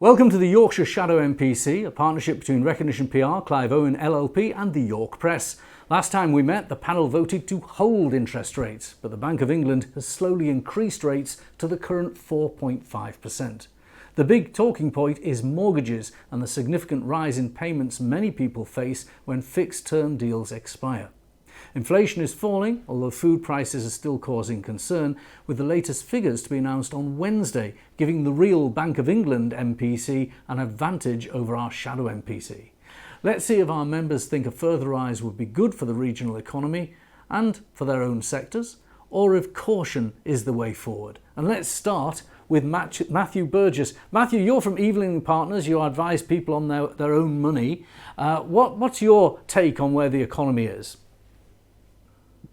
Welcome to the Yorkshire Shadow MPC, a partnership between Recognition PR, Clive Owen LLP and the York Press. Last time we met, the panel voted to hold interest rates, but the Bank of England has slowly increased rates to the current 4.5%. The big talking point is mortgages and the significant rise in payments many people face when fixed-term deals expire. Inflation is falling, although food prices are still causing concern, with the latest figures to be announced on Wednesday, giving the real Bank of England MPC an advantage over our shadow MPC. Let's see if our members think a further rise would be good for the regional economy and for their own sectors, or if caution is the way forward. And let's start with Matthew Burgess. Matthew, you're from Evening Partners. You advise people on their own money. What's your take on where the economy is?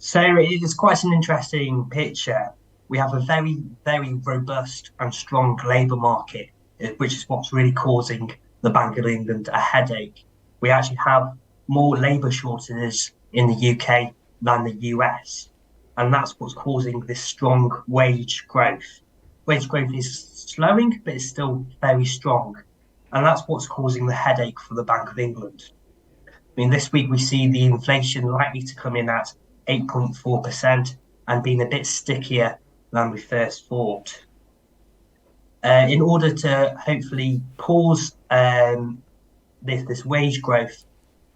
So it is quite an interesting picture. We have a very, very robust and strong labour market, which is what's really causing the Bank of England a headache. We actually have more labour shortages in the UK than the US, and that's what's causing this strong wage growth. Wage growth is slowing, but it's still very strong, and that's what's causing the headache for the Bank of England. I mean, this week we see the inflation likely to come in at 8.4% and being a bit stickier than we first thought. In order to hopefully pause this wage growth,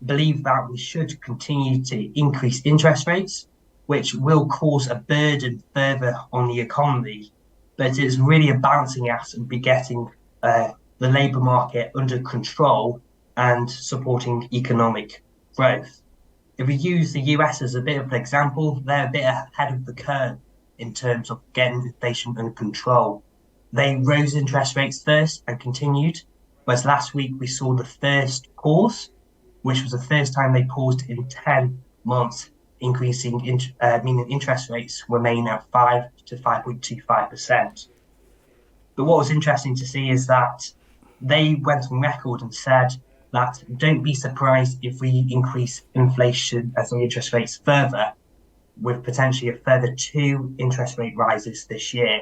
I believe that we should continue to increase interest rates, which will cause a burden further on the economy. But it's really a balancing act and be getting the labour market under control and supporting economic growth. If we use the US as a bit of an example, they're a bit ahead of the curve in terms of getting inflation under control. They rose interest rates first and continued, whereas last week we saw the first pause, which was the first time they paused in 10 months, increasing, meaning interest rates remain at 5 to 5.25%. But what was interesting to see is that they went on record and said that don't be surprised if we increase inflation as the interest rates further, with potentially a further 2 interest rate rises this year.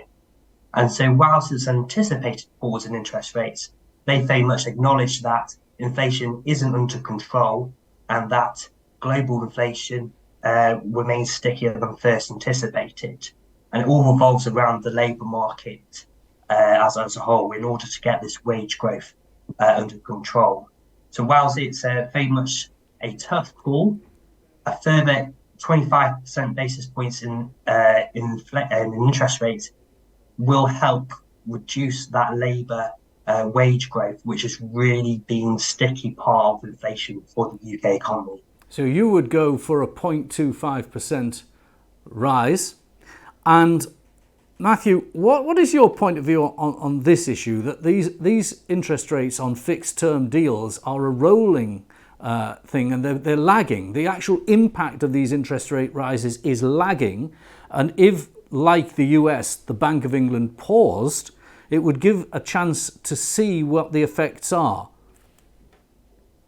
And so whilst it's an anticipated pause in interest rates, they very much acknowledge that inflation isn't under control and that global inflation remains stickier than first anticipated. And it all revolves around the labour market as a whole in order to get this wage growth under control. So whilst it's very much a tough call, a further 25% basis points in interest rates will help reduce that labour wage growth, which has really been a sticky part of inflation for the UK economy. So you would go for a 0.25% rise. And Matthew, what is your point of view on this issue, that these interest rates on fixed-term deals are a rolling thing and they're lagging? The actual impact of these interest rate rises is lagging, and if, like the US, the Bank of England paused, it would give a chance to see what the effects are.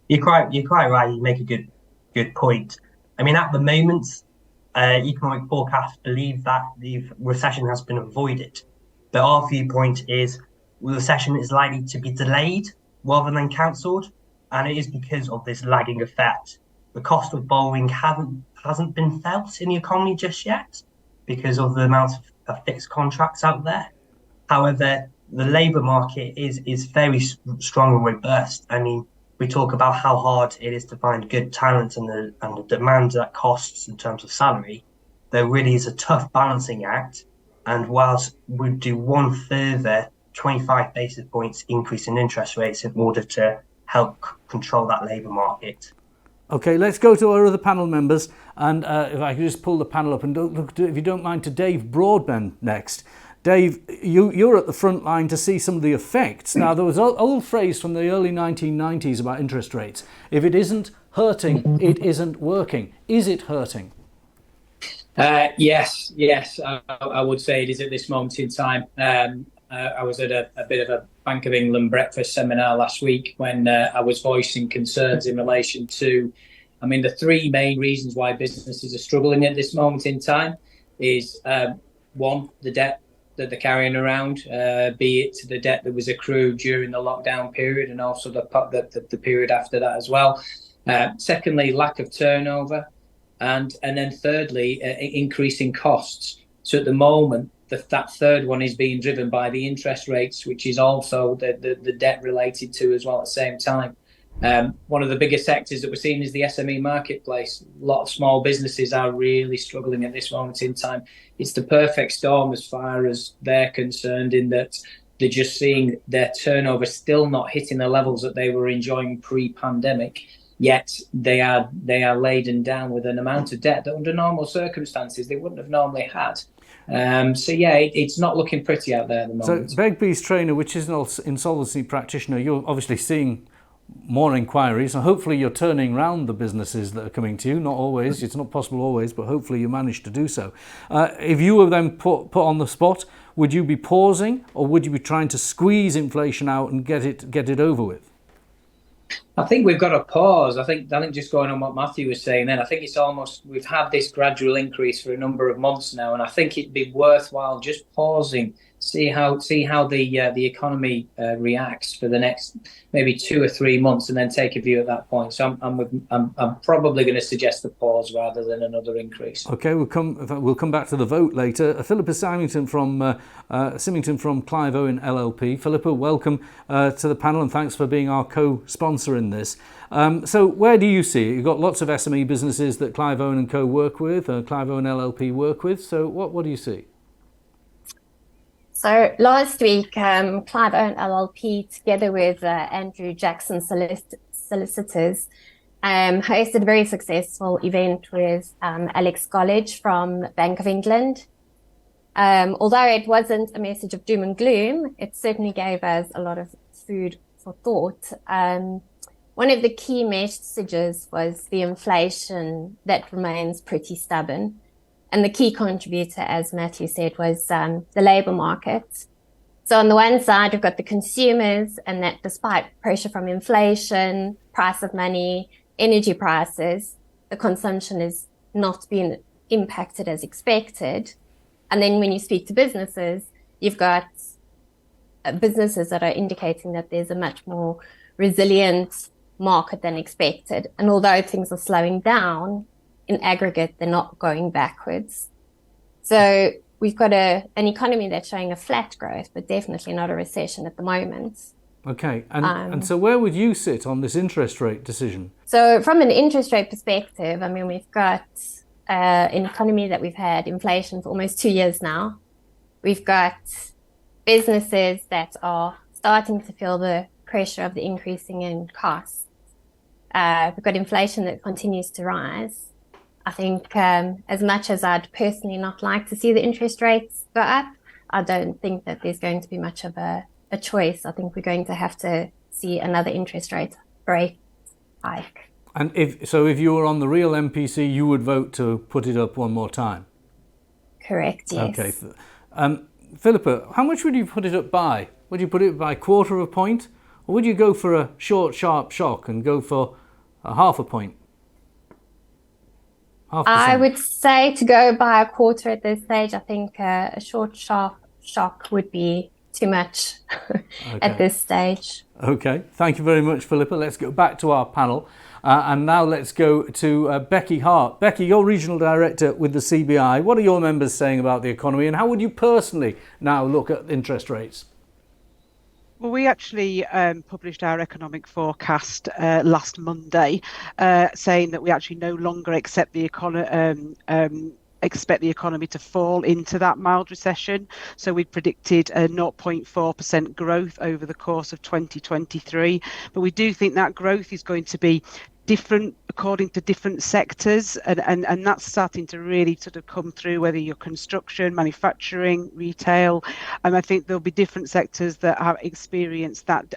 You're quite right. You make a good point. I mean, at the moment, economic forecasts believe that the recession has been avoided. But our viewpoint is the recession is likely to be delayed rather than cancelled, and it is because of this lagging effect. The cost of borrowing hasn't been felt in the economy just yet because of the amount of fixed contracts out there. However, the labour market is very strong and robust. I mean, we talk about how hard it is to find good talent and the demand that costs in terms of salary. There really is a tough balancing act. And whilst we do one further 25 basis points increase in interest rates in order to help control that labour market. Okay, let's go to our other panel members. And if I could just pull the panel up and look, if you don't mind, to Dave Broadbent next. Dave, you're at the front line to see some of the effects. Now, there was an old phrase from the early 1990s about interest rates. If it isn't hurting, it isn't working. Is it hurting? Yes, I would say it is at this moment in time. I was at a bit of a Bank of England breakfast seminar last week when I was voicing concerns in relation to, the 3 main reasons why businesses are struggling at this moment in time is, 1, the debt that they're carrying around, be it the debt that was accrued during the lockdown period and also the period after that as well. Secondly, lack of turnover, and then thirdly, increasing costs. So at the moment, that third one is being driven by the interest rates, which is also the debt related to as well at the same time. One of the biggest sectors that we're seeing is the SME marketplace. A lot of small businesses are really struggling at this moment in time. It's the perfect storm as far as they're concerned, in that they're just seeing their turnover still not hitting the levels that they were enjoying pre-pandemic, yet they are laden down with an amount of debt that under normal circumstances they wouldn't have normally had. It's not looking pretty out there at the moment. So Begbie's trainer, which is an insolvency practitioner, you're obviously seeing more inquiries, and hopefully you're turning around the businesses that are coming to you. Not always, it's not possible always, but hopefully you manage to do so. If you were then put on the spot, would you be pausing, or would you be trying to squeeze inflation out and get it over with? I think we've got to pause. I think just going on what Matthew was saying then, I think it's almost, we've had this gradual increase for a number of months now, and I think it'd be worthwhile just pausing, see how the economy reacts for the next maybe 2 or 3 months, and then take a view at that point. So I'm probably going to suggest a pause rather than another increase. Okay, we'll come back to the vote later. Philippa Symington from Clive Owen LLP. Philippa, welcome to the panel, and thanks for being our co-sponsor in this. So where do you see it? You've got lots of SME businesses that Clive Owen and Co work with, Clive Owen LLP work with. So what do you see? So last week, Clive Owen LLP, together with Andrew Jackson Solicitors, hosted a very successful event with Alex Gollidge from Bank of England. Although it wasn't a message of doom and gloom, it certainly gave us a lot of food for thought. One of the key messages was the inflation that remains pretty stubborn. And the key contributor, as Matthew said, was the labour market. So on the one side, we've got the consumers, and that despite pressure from inflation, price of money, energy prices, the consumption is not being impacted as expected. And then when you speak to businesses, you've got businesses that are indicating that there's a much more resilient market than expected. And although things are slowing down, in aggregate, they're not going backwards. So we've got an economy that's showing a flat growth, but definitely not a recession at the moment. Okay, and so where would you sit on this interest rate decision? So from an interest rate perspective, I mean, we've got an economy that we've had inflation for almost 2 years now. We've got businesses that are starting to feel the pressure of the increasing in costs. We've got inflation that continues to rise. I think as much as I'd personally not like to see the interest rates go up, I don't think that there's going to be much of a choice. I think we're going to have to see another interest rate hike. And if you were on the real MPC, you would vote to put it up one more time? Correct, yes. Okay. Philippa, how much would you put it up by? Would you put it by 1/4 of a point? Or would you go for a short, sharp shock and go for a 1/2 point? I would say to go by 1/4 at this stage. I think a short, sharp shock would be too much at this stage. Okay, thank you very much, Philippa. Let's go back to our panel. And now let's go to Becky Hart. Becky, you're Regional Director with the CBI. What are your members saying about the economy, and how would you personally now look at interest rates? Well, we actually published our economic forecast last Monday, saying that we actually no longer expect the economy to fall into that mild recession. So we predicted a 0.4% growth over the course of 2023. But we do think that growth is going to be different according to different sectors, and that's starting to really sort of come through, whether you're construction, manufacturing, retail. And I think there'll be different sectors that have experienced that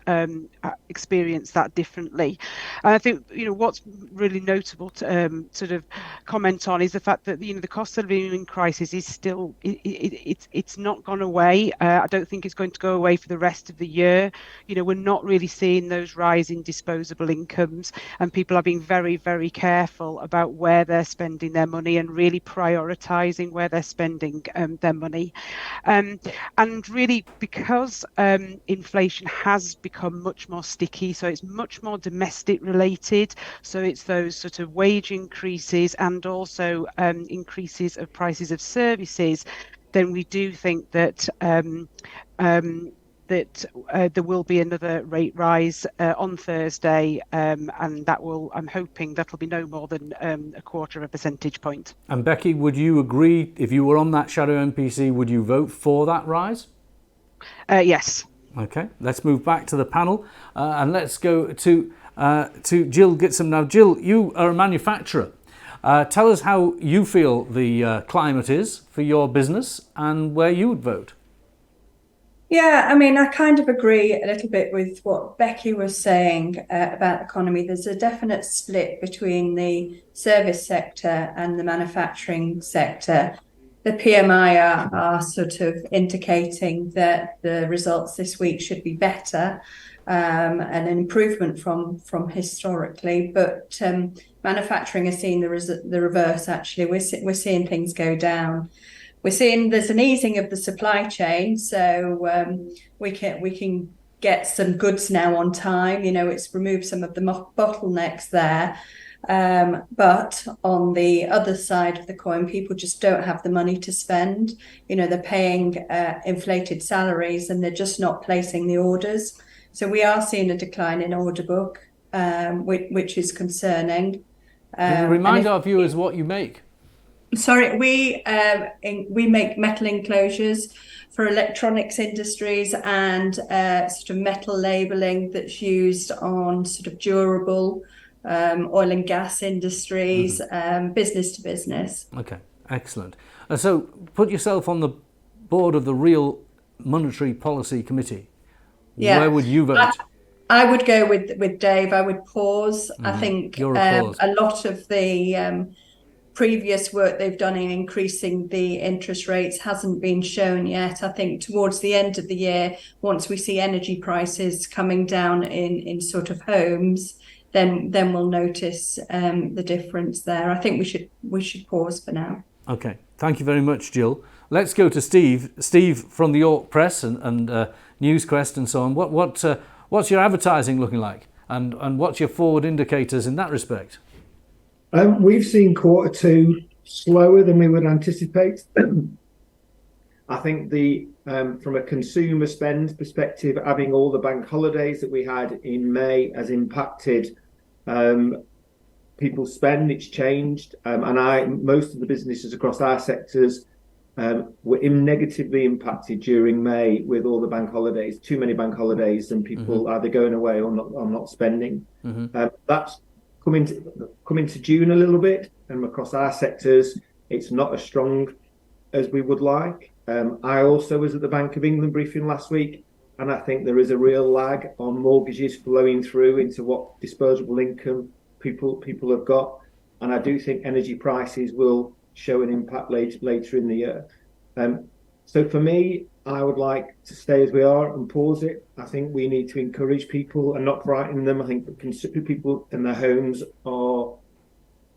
differently. And I think, you know, what's really notable to sort of comment on is the fact that, you know, the cost of living crisis is still, it's not gone away. I don't think it's going to go away for the rest of the year. You know, we're not really seeing those rise in disposable incomes, and people people are being very, very careful about where they're spending their money and really prioritising where they're spending their money. And really, because inflation has become much more sticky, so it's much more domestic related. So it's those sort of wage increases and also increases of prices of services. Then we do think that there will be another rate rise on Thursday, and I'm hoping that'll be no more than a quarter of a percentage point. And Becky, would you agree, if you were on that shadow MPC, would you vote for that rise? Yes. Okay, let's move back to the panel and let's go to Jill Gitsam. Now, Jill, you are a manufacturer. Tell us how you feel the climate is for your business and where you would vote. Yeah, I mean, I kind of agree a little bit with what Becky was saying about the economy. There's a definite split between the service sector and the manufacturing sector. The PMI are sort of indicating that the results this week should be better, and an improvement from historically, but manufacturing is seeing the reverse. Actually, we're seeing things go down. We're seeing there's an easing of the supply chain, so we can get some goods now on time. You know, it's removed some of the bottlenecks there. But on the other side of the coin, people just don't have the money to spend. You know, they're paying inflated salaries and they're just not placing the orders. So we are seeing a decline in order book, which is concerning. Remind our viewers what you make. Sorry, we make metal enclosures for electronics industries and sort of metal labeling that's used on sort of durable oil and gas industries, business to business. Okay, excellent. So put yourself on the board of the Real Monetary Policy Committee. Yeah. Where would you vote? I would go with Dave. I would pause. I think a lot of the previous work they've done in increasing the interest rates hasn't been shown yet. I think towards the end of the year, once we see energy prices coming down in sort of homes, then we'll notice the difference there. I think we should pause for now. Okay, thank you very much, Jill. Let's go to Steve. Steve from the York Press and Newsquest and so on. What's your advertising looking like, and what's your forward indicators in that respect? We've seen quarter two slower than we would anticipate. I think from a consumer spend perspective, having all the bank holidays that we had in May has impacted people's spend. It's changed, and most of the businesses across our sectors were negatively impacted during May with all the bank holidays. Too many bank holidays, and people either going away or not spending. That's coming to June a little bit, and across our sectors, it's not as strong as we would like. I also was at the Bank of England briefing last week, and I think there is a real lag on mortgages flowing through into what disposable income people have got, and I do think energy prices will show an impact later in the year. So for me, I would like to stay as we are and pause it. I think we need to encourage people and not frighten them. I think people in their homes are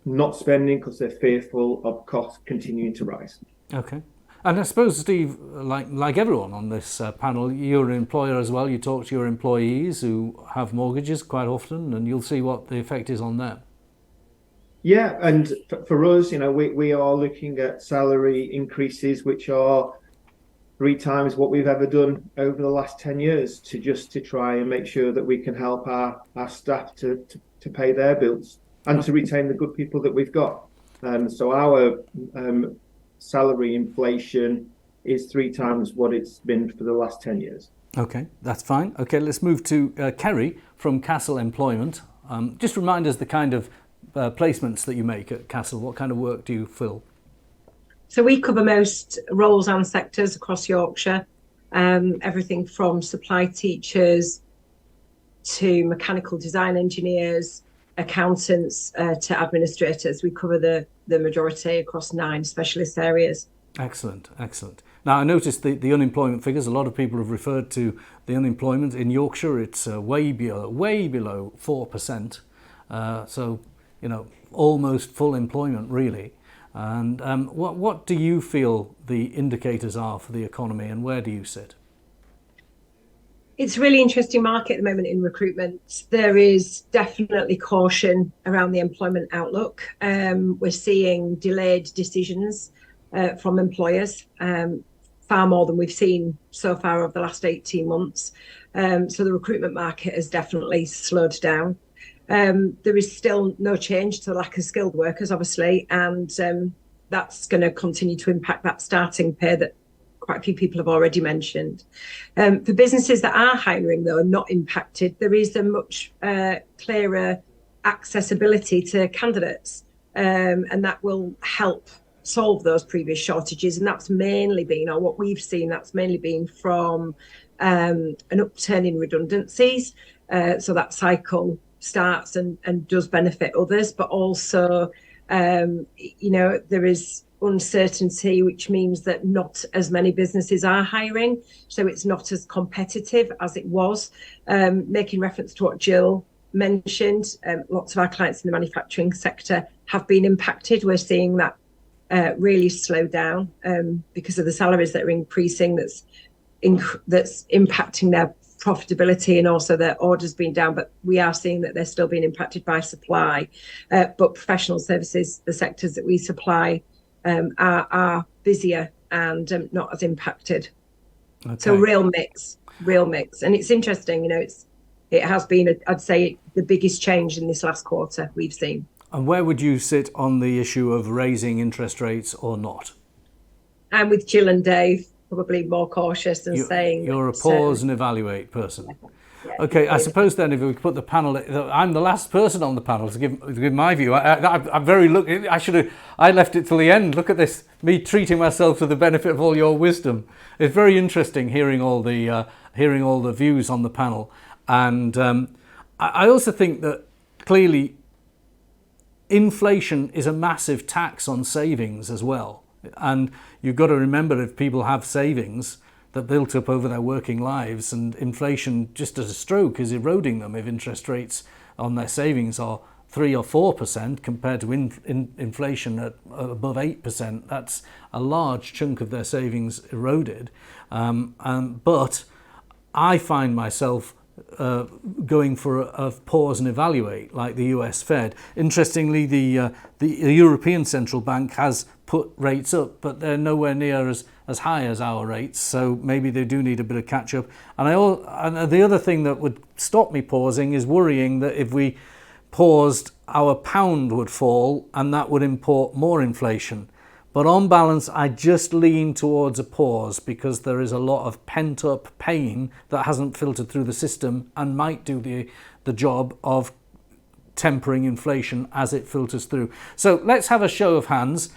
not spending because they're fearful of costs continuing to rise. Okay. And I suppose, Steve, like everyone on this panel, you're an employer as well. You talk to your employees who have mortgages quite often, and you'll see what the effect is on them. Yeah, and for us, you know, we are looking at salary increases which are 3 times what we've ever done over the last 10 years to try and make sure that we can help our staff to pay their bills and to retain the good people that we've got. So our salary inflation is 3 times what it's been for the last 10 years. Okay, that's fine. Okay, let's move to Kerry from Castle Employment. Just remind us the kind of placements that you make at Castle. What kind of work do you fill? So we cover most roles and sectors across Yorkshire, everything from supply teachers to mechanical design engineers, accountants to administrators. We cover the majority across 9 specialist areas. Excellent, excellent. Now, I noticed the unemployment figures. A lot of people have referred to the unemployment in Yorkshire. It's way below 4%. So, almost full employment really. And what do you feel the indicators are for the economy, and where do you sit? It's a really interesting market at the moment in recruitment. There is definitely caution around the employment outlook. We're seeing delayed decisions from employers, far more than we've seen so far over the last 18 months. So the recruitment market has definitely slowed down. There is still no change to the lack of skilled workers, obviously, and that's going to continue to impact that starting pay that quite a few people have already mentioned. For businesses that are hiring, though, not impacted, there is a much clearer accessibility to candidates, and that will help solve those previous shortages. And that's mainly been, or what we've seen, that's mainly been from an upturn in redundancies. So that cycle starts and does benefit others, but also, there is uncertainty, which means that not as many businesses are hiring, so it's not as competitive as it was. Making reference to what Jill mentioned, lots of our clients in the manufacturing sector have been impacted. We're seeing that really slow down because of the salaries that are increasing, that's impacting their profitability, and also their orders being down, but we are seeing that they're still being impacted by supply. But professional services, the sectors that we supply, are busier and not as impacted. Okay. So real mix. And it's interesting, it has been, I'd say, the biggest change in this last quarter we've seen. And where would you sit on the issue of raising interest rates or not? I'm with Jill and Dave, probably more cautious and saying... You're a pause and evaluate person. Yeah, okay, I suppose then if we put the panel, I'm the last person on the panel to give my view. I'm very lucky. I left it till the end. Look at this, me treating myself to the benefit of all your wisdom. It's very interesting hearing all the views on the panel, and I also think that clearly inflation is a massive tax on savings as well. And you've got to remember, if people have savings that built up over their working lives, and inflation just as a stroke is eroding them, if interest rates on their savings are 3 or 4% compared to inflation at above 8%, that's a large chunk of their savings eroded. But I find myself going for a pause and evaluate, like the US Fed. Interestingly, the European Central Bank has put rates up, but they're nowhere near as high as our rates, so maybe they do need a bit of catch up. And the other thing that would stop me pausing is worrying that if we paused, our pound would fall, and that would import more inflation. But on balance, I just lean towards a pause, because there is a lot of pent-up pain that hasn't filtered through the system and might do the job of tempering inflation as it filters through. So let's have a show of hands.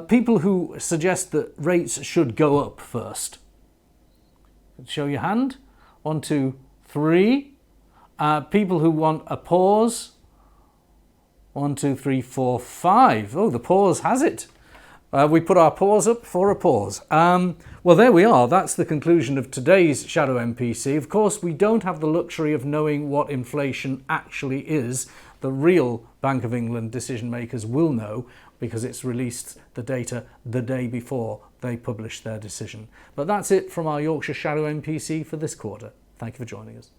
People who suggest that rates should go up first. Show your hand. 1, 2, 3. People who want a pause. 1, 2, 3, 4, 5. Oh, the pause has it. We put our pause up for a pause. Well, there we are. That's the conclusion of today's Shadow MPC. Of course, we don't have the luxury of knowing what inflation actually is. The real Bank of England decision makers will know, because it's released the data the day before they publish their decision. But that's it from our Yorkshire Shadow MPC for this quarter. Thank you for joining us.